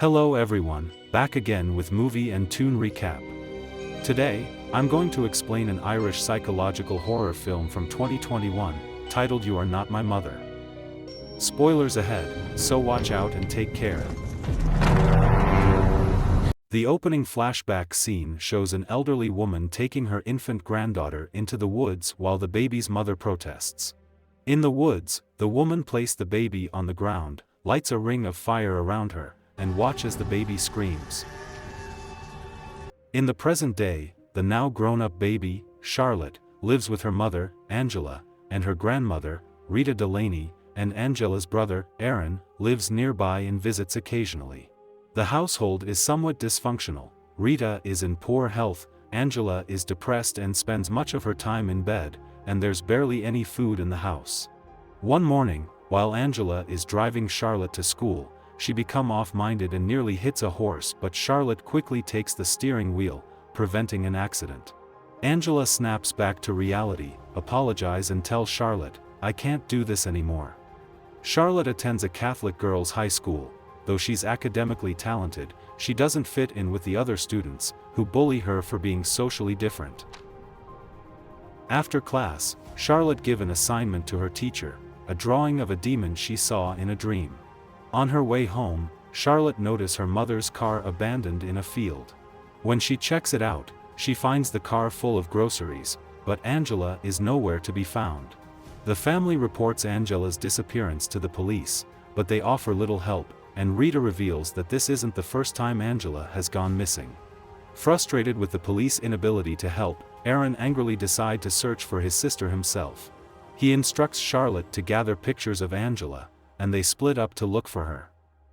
Hello everyone, back again with movie and tune recap. Today, I'm going to explain an Irish psychological horror film from 2021, titled You Are Not My Mother. Spoilers ahead, so watch out and take care. The opening flashback scene shows an elderly woman taking her infant granddaughter into the woods while the baby's mother protests. In the woods, the woman placed the baby on the ground, lights a ring of fire around her, and watches the baby screams. In the present day, the now grown-up baby, Charlotte, lives with her mother, Angela, and her grandmother, Rita Delaney, and Angela's brother, Aaron, lives nearby and visits occasionally. The household is somewhat dysfunctional. Rita is in poor health, Angela is depressed and spends much of her time in bed, and there's barely any food in the house. One morning, while Angela is driving Charlotte to school, she becomes off-minded and nearly hits a horse, but Charlotte quickly takes the steering wheel, preventing an accident. Angela snaps back to reality, apologizes and tells Charlotte, "I can't do this anymore." Charlotte attends a Catholic girls' high school. Though she's academically talented, she doesn't fit in with the other students, who bully her for being socially different. After class, Charlotte gives an assignment to her teacher, a drawing of a demon she saw in a dream. On her way home, Charlotte notices her mother's car abandoned in a field. When she checks it out, she finds the car full of groceries, but Angela is nowhere to be found. The family reports Angela's disappearance to the police, but they offer little help, and Rita reveals that this isn't the first time Angela has gone missing. Frustrated with the police inability to help, Aaron angrily decides to search for his sister himself. He instructs Charlotte to gather pictures of Angela, and they split up to look for her.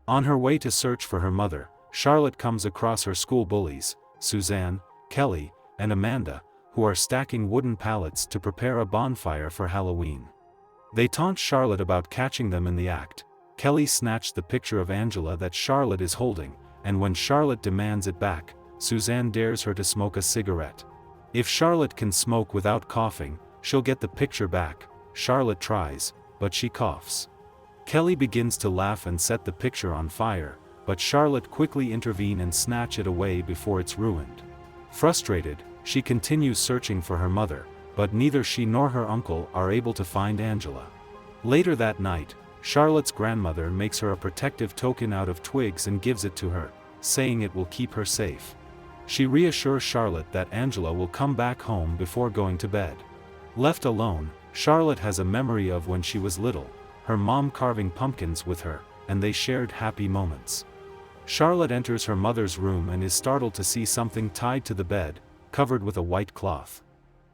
On her way to search for her mother, Charlotte comes across her school bullies, Suzanne, Kelly, and Amanda, who are stacking wooden pallets to prepare a bonfire for Halloween. They taunt Charlotte about catching them in the act. Kelly snatched the picture of Angela that Charlotte is holding, and when Charlotte demands it back, Suzanne dares her to smoke a cigarette. If Charlotte can smoke without coughing, she'll get the picture back. Charlotte tries, but she coughs. Kelly begins to laugh and set the picture on fire, but Charlotte quickly intervenes and snatches it away before it's ruined. Frustrated, she continues searching for her mother, but neither she nor her uncle are able to find Angela. Later that night, Charlotte's grandmother makes her a protective token out of twigs and gives it to her, saying it will keep her safe. She reassures Charlotte that Angela will come back home before going to bed. Left alone, Charlotte has a memory of when she was little, her mom carving pumpkins with her, and they shared happy moments. Charlotte enters her mother's room and is startled to see something tied to the bed, covered with a white cloth.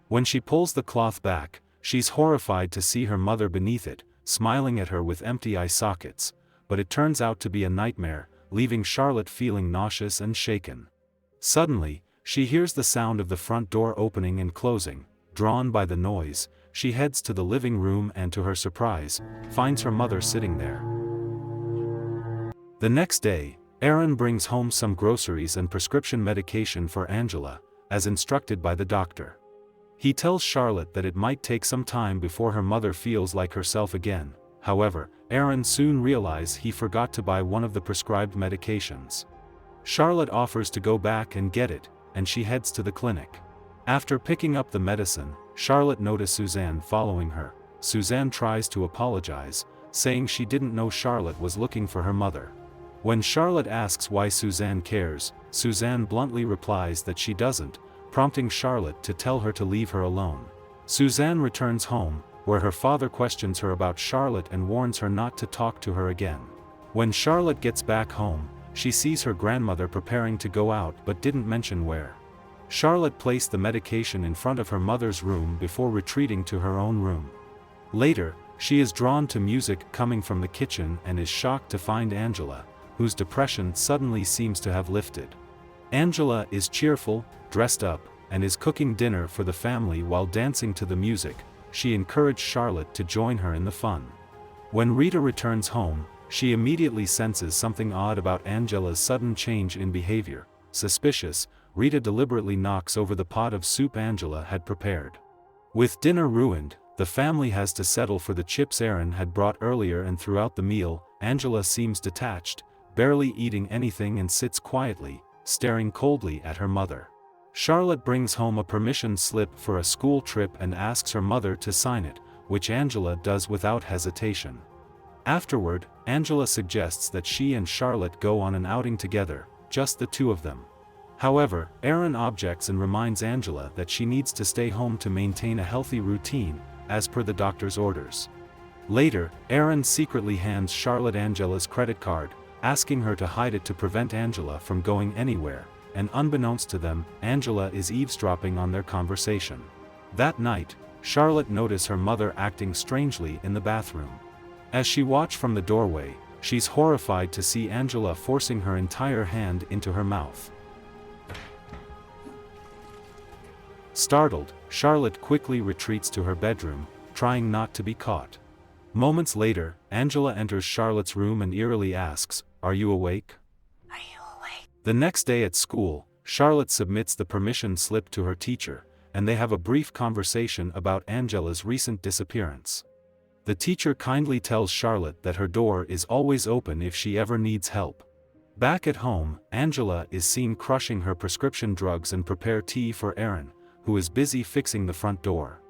When she pulls the cloth back, she's horrified to see her mother beneath it, smiling at her with empty eye sockets, but it turns out to be a nightmare, leaving Charlotte feeling nauseous and shaken. Suddenly, she hears the sound of the front door opening and closing. Drawn by the noise, she heads to the living room and to her surprise, finds her mother sitting there. The next day, Aaron brings home some groceries and prescription medication for Angela, as instructed by the doctor. He tells Charlotte that it might take some time before her mother feels like herself again. However, Aaron soon realizes he forgot to buy one of the prescribed medications. Charlotte offers to go back and get it, and she heads to the clinic. After picking up the medicine, Charlotte notices Suzanne following her. Suzanne tries to apologize, saying she didn't know Charlotte was looking for her mother. When Charlotte asks why Suzanne cares, Suzanne bluntly replies that she doesn't, prompting Charlotte to tell her to leave her alone. Suzanne returns home, where her father questions her about Charlotte and warns her not to talk to her again. When Charlotte gets back home, she sees her grandmother preparing to go out but didn't mention where. Charlotte placed the medication in front of her mother's room before retreating to her own room. Later, she is drawn to music coming from the kitchen and is shocked to find Angela, whose depression suddenly seems to have lifted. Angela is cheerful, dressed up, and is cooking dinner for the family while dancing to the music. She encouraged Charlotte to join her in the fun. When Rita returns home, she immediately senses something odd about Angela's sudden change in behavior. Suspicious, Rita deliberately knocks over the pot of soup Angela had prepared. With dinner ruined, the family has to settle for the chips Aaron had brought earlier, and throughout the meal, Angela seems detached, barely eating anything, and sits quietly, staring coldly at her mother. Charlotte brings home a permission slip for a school trip and asks her mother to sign it, which Angela does without hesitation. Afterward, Angela suggests that she and Charlotte go on an outing together, just the two of them. However, Erin objects and reminds Angela that she needs to stay home to maintain a healthy routine, as per the doctor's orders. Later, Erin secretly hands Charlotte Angela's credit card, asking her to hide it to prevent Angela from going anywhere, and unbeknownst to them, Angela is eavesdropping on their conversation. That night, Charlotte notices her mother acting strangely in the bathroom. As she watched from the doorway, she's horrified to see Angela forcing her entire hand into her mouth. Startled, Charlotte quickly retreats to her bedroom, trying not to be caught. Moments later, Angela enters Charlotte's room and eerily asks, "Are you awake?" Are you awake? The next day at school, Charlotte submits the permission slip to her teacher, and they have a brief conversation about Angela's recent disappearance. The teacher kindly tells Charlotte that her door is always open if she ever needs help. Back at home, Angela is seen crushing her prescription drugs and prepare tea for Erin, who is busy fixing the front door.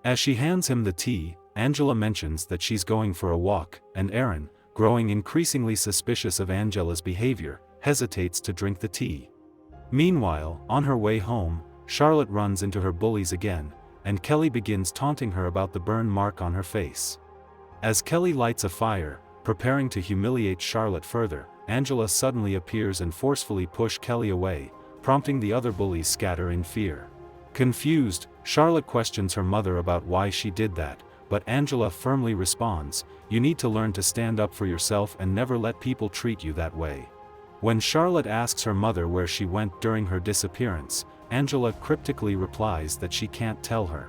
As she hands him the tea, Angela mentions that she's going for a walk, and Erin, growing increasingly suspicious of Angela's behavior, hesitates to drink the tea. Meanwhile, on her way home, Charlotte runs into her bullies again, and Kelly begins taunting her about the burn mark on her face. As Kelly lights a fire, preparing to humiliate Charlotte further, Angela suddenly appears and forcefully pushes Kelly away, prompting the other bullies scatter in fear. Confused, Charlotte questions her mother about why she did that, but Angela firmly responds, "You need to learn to stand up for yourself and never let people treat you that way." When Charlotte asks her mother where she went during her disappearance, Angela cryptically replies that she can't tell her.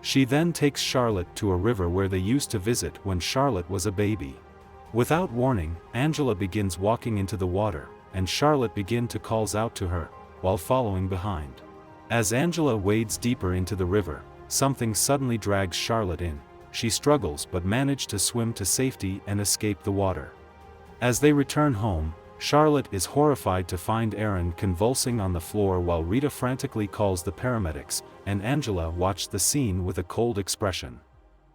She then takes Charlotte to a river where they used to visit when Charlotte was a baby. Without warning, Angela begins walking into the water, and Charlotte begins to call out to her, while following behind. As Angela wades deeper into the river, something suddenly drags Charlotte in. She struggles but manages to swim to safety and escape the water. As they return home, Charlotte is horrified to find Erin convulsing on the floor while Rita frantically calls the paramedics, and Angela watches the scene with a cold expression.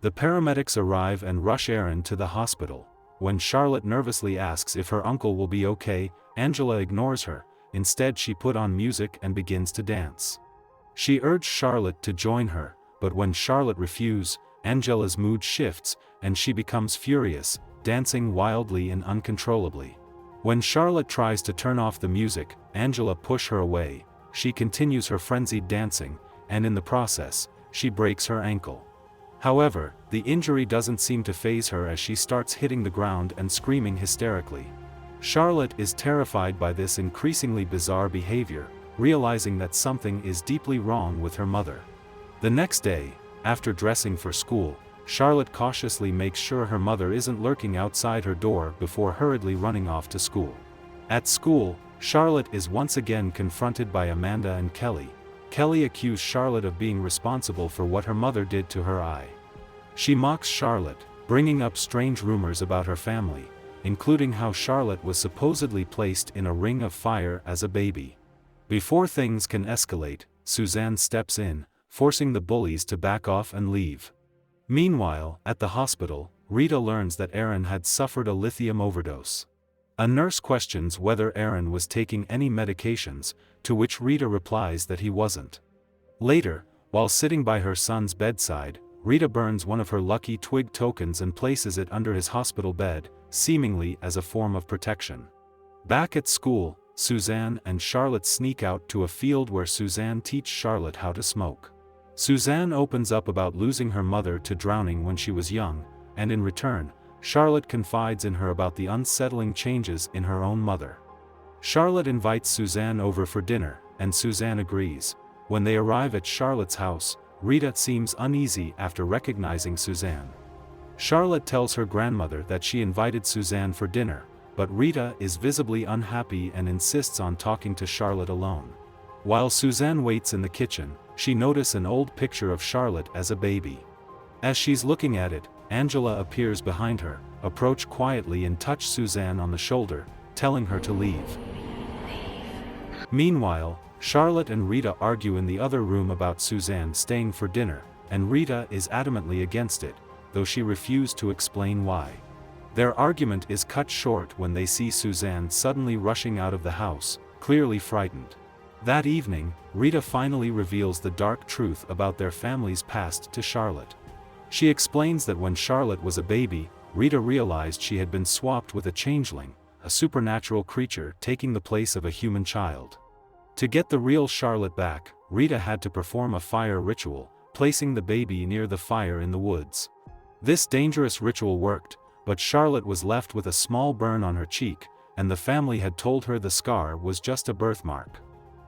The paramedics arrive and rush Erin to the hospital. When Charlotte nervously asks if her uncle will be okay, Angela ignores her. Instead, she puts on music and begins to dance. She urged Charlotte to join her, but when Charlotte refuses, Angela's mood shifts, and she becomes furious, dancing wildly and uncontrollably. When Charlotte tries to turn off the music, Angela pushes her away. She continues her frenzied dancing, and in the process, she breaks her ankle. However, the injury doesn't seem to faze her as she starts hitting the ground and screaming hysterically. Charlotte is terrified by this increasingly bizarre behavior, realizing that something is deeply wrong with her mother. The next day, after dressing for school, Charlotte cautiously makes sure her mother isn't lurking outside her door before hurriedly running off to school. At school, Charlotte is once again confronted by Amanda and Kelly. Kelly accused Charlotte of being responsible for what her mother did to her eye. She mocks Charlotte, bringing up strange rumors about her family, including how Charlotte was supposedly placed in a ring of fire as a baby. Before things can escalate, Suzanne steps in, forcing the bullies to back off and leave. Meanwhile, at the hospital, Rita learns that Erin had suffered a lithium overdose. A nurse questions whether Erin was taking any medications, to which Rita replies that he wasn't. Later, while sitting by her son's bedside, Rita burns one of her lucky twig tokens and places it under his hospital bed, seemingly as a form of protection. Back at school, Suzanne and Charlotte sneak out to a field where Suzanne teaches Charlotte how to smoke. Suzanne opens up about losing her mother to drowning when she was young, and in return, Charlotte confides in her about the unsettling changes in her own mother. Charlotte invites Suzanne over for dinner, and Suzanne agrees. When they arrive at Charlotte's house, Rita seems uneasy after recognizing Suzanne. Charlotte tells her grandmother that she invited Suzanne for dinner, but Rita is visibly unhappy and insists on talking to Charlotte alone. While Suzanne waits in the kitchen, she notices an old picture of Charlotte as a baby. As she's looking at it, Angela appears behind her, approaches quietly and touches Suzanne on the shoulder, telling her to leave. Meanwhile, Charlotte and Rita argue in the other room about Suzanne staying for dinner, and Rita is adamantly against it, though she refused to explain why. Their argument is cut short when they see Suzanne suddenly rushing out of the house, clearly frightened. That evening, Rita finally reveals the dark truth about their family's past to Charlotte. She explains that when Charlotte was a baby, Rita realized she had been swapped with a changeling, a supernatural creature taking the place of a human child. To get the real Charlotte back, Rita had to perform a fire ritual, placing the baby near the fire in the woods. This dangerous ritual worked, but Charlotte was left with a small burn on her cheek, and the family had told her the scar was just a birthmark.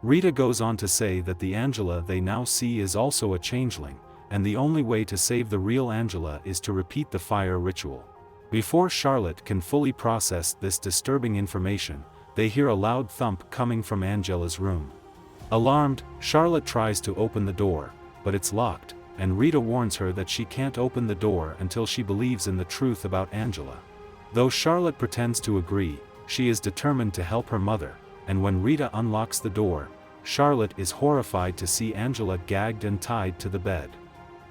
Rita goes on to say that the Angela they now see is also a changeling, and the only way to save the real Angela is to repeat the fire ritual. Before Charlotte can fully process this disturbing information, they hear a loud thump coming from Angela's room. Alarmed, Charlotte tries to open the door, but it's locked, and Rita warns her that she can't open the door until she believes in the truth about Angela. Though Charlotte pretends to agree, she is determined to help her mother, and when Rita unlocks the door, Charlotte is horrified to see Angela gagged and tied to the bed.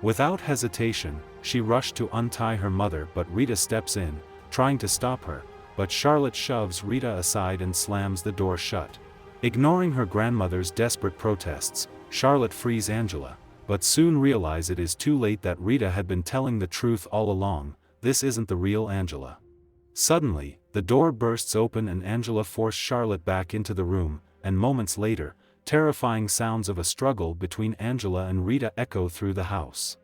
Without hesitation, she rushed to untie her mother, but Rita steps in, trying to stop her, but Charlotte shoves Rita aside and slams the door shut. Ignoring her grandmother's desperate protests, Charlotte frees Angela, but soon realizes it is too late that Rita had been telling the truth all along. This isn't the real Angela. Suddenly, the door bursts open and Angela forces Charlotte back into the room, and moments later, terrifying sounds of a struggle between Angela and Rita echo through the house.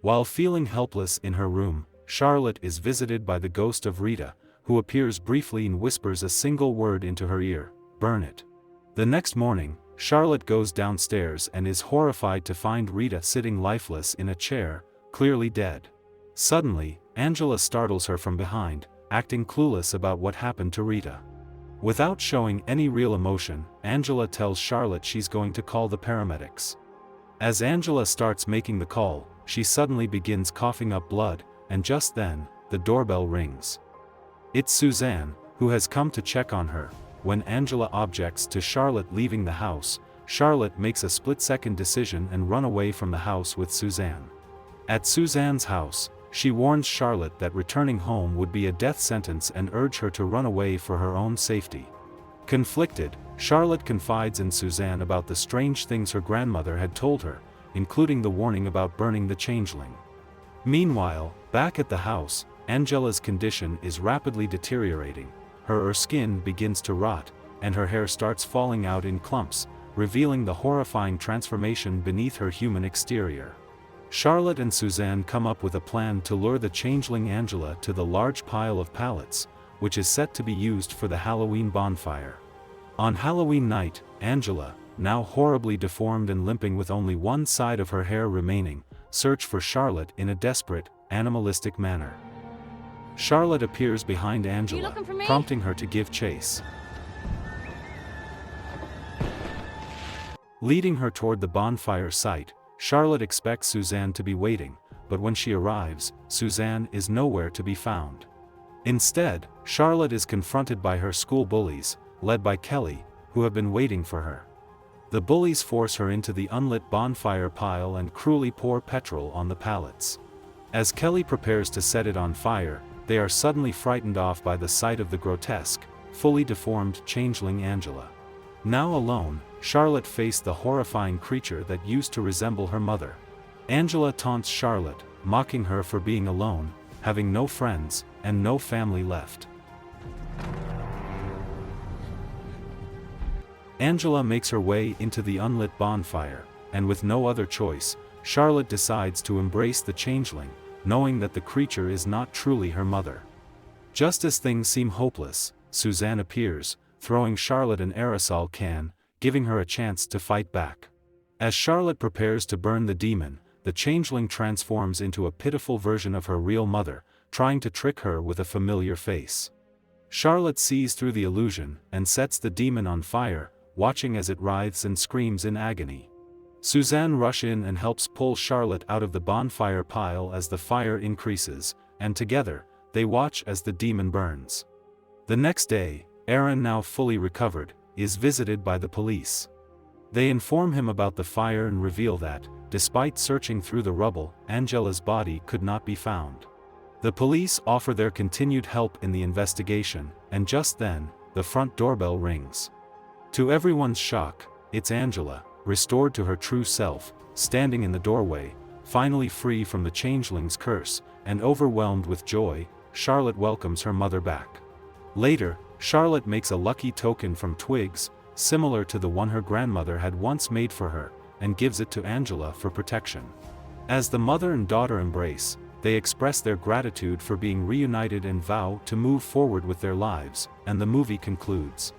While feeling helpless in her room, Charlotte is visited by the ghost of Rita, who appears briefly and whispers a single word into her ear: "Burn it." The next morning, Charlotte goes downstairs and is horrified to find Rita sitting lifeless in a chair, clearly dead. Suddenly, Angela startles her from behind, acting clueless about what happened to Rita. Without showing any real emotion, Angela tells Charlotte she's going to call the paramedics. As Angela starts making the call, she suddenly begins coughing up blood, and just then, the doorbell rings. It's Suzanne, who has come to check on her. When Angela objects to Charlotte leaving the house, Charlotte makes a split-second decision and runs away from the house with Suzanne. At Suzanne's house, she warns Charlotte that returning home would be a death sentence and urges her to run away for her own safety. Conflicted, Charlotte confides in Suzanne about the strange things her grandmother had told her, including the warning about burning the changeling. Meanwhile, back at the house, Angela's condition is rapidly deteriorating. Her skin begins to rot, and her hair starts falling out in clumps, revealing the horrifying transformation beneath her human exterior. Charlotte and Suzanne come up with a plan to lure the changeling Angela to the large pile of pallets, which is set to be used for the Halloween bonfire. On Halloween night, Angela, now horribly deformed and limping with only one side of her hair remaining, searches for Charlotte in a desperate, animalistic manner. Charlotte appears behind Angela, prompting her to give chase. Leading her toward the bonfire site, Charlotte expects Suzanne to be waiting, but when she arrives, Suzanne is nowhere to be found. Instead, Charlotte is confronted by her school bullies, led by Kelly, who have been waiting for her. The bullies force her into the unlit bonfire pile and cruelly pour petrol on the pallets. As Kelly prepares to set it on fire, they are suddenly frightened off by the sight of the grotesque, fully deformed changeling Angela. Now alone, Charlotte faced the horrifying creature that used to resemble her mother. Angela taunts Charlotte, mocking her for being alone, having no friends, and no family left. Angela makes her way into the unlit bonfire, and with no other choice, Charlotte decides to embrace the changeling, knowing that the creature is not truly her mother. Just as things seem hopeless, Suzanne appears, throwing Charlotte an aerosol can, giving her a chance to fight back. As Charlotte prepares to burn the demon, the changeling transforms into a pitiful version of her real mother, trying to trick her with a familiar face. Charlotte sees through the illusion and sets the demon on fire, watching as it writhes and screams in agony. Suzanne rushes in and helps pull Charlotte out of the bonfire pile as the fire increases, and together, they watch as the demon burns. The next day, Aaron, now fully recovered, is visited by the police. They inform him about the fire and reveal that, despite searching through the rubble, Angela's body could not be found. The police offer their continued help in the investigation, and just then, the front doorbell rings. To everyone's shock, it's Angela, restored to her true self, standing in the doorway, finally free from the changeling's curse, and overwhelmed with joy. Charlotte welcomes her mother back. Later, Charlotte makes a lucky token from twigs, similar to the one her grandmother had once made for her, and gives it to Angela for protection. As the mother and daughter embrace, they express their gratitude for being reunited and vow to move forward with their lives, and the movie concludes.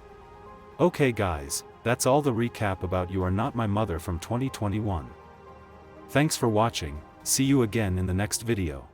Okay guys, that's all the recap about You Are Not My Mother from 2021. Thanks for watching, see you again in the next video.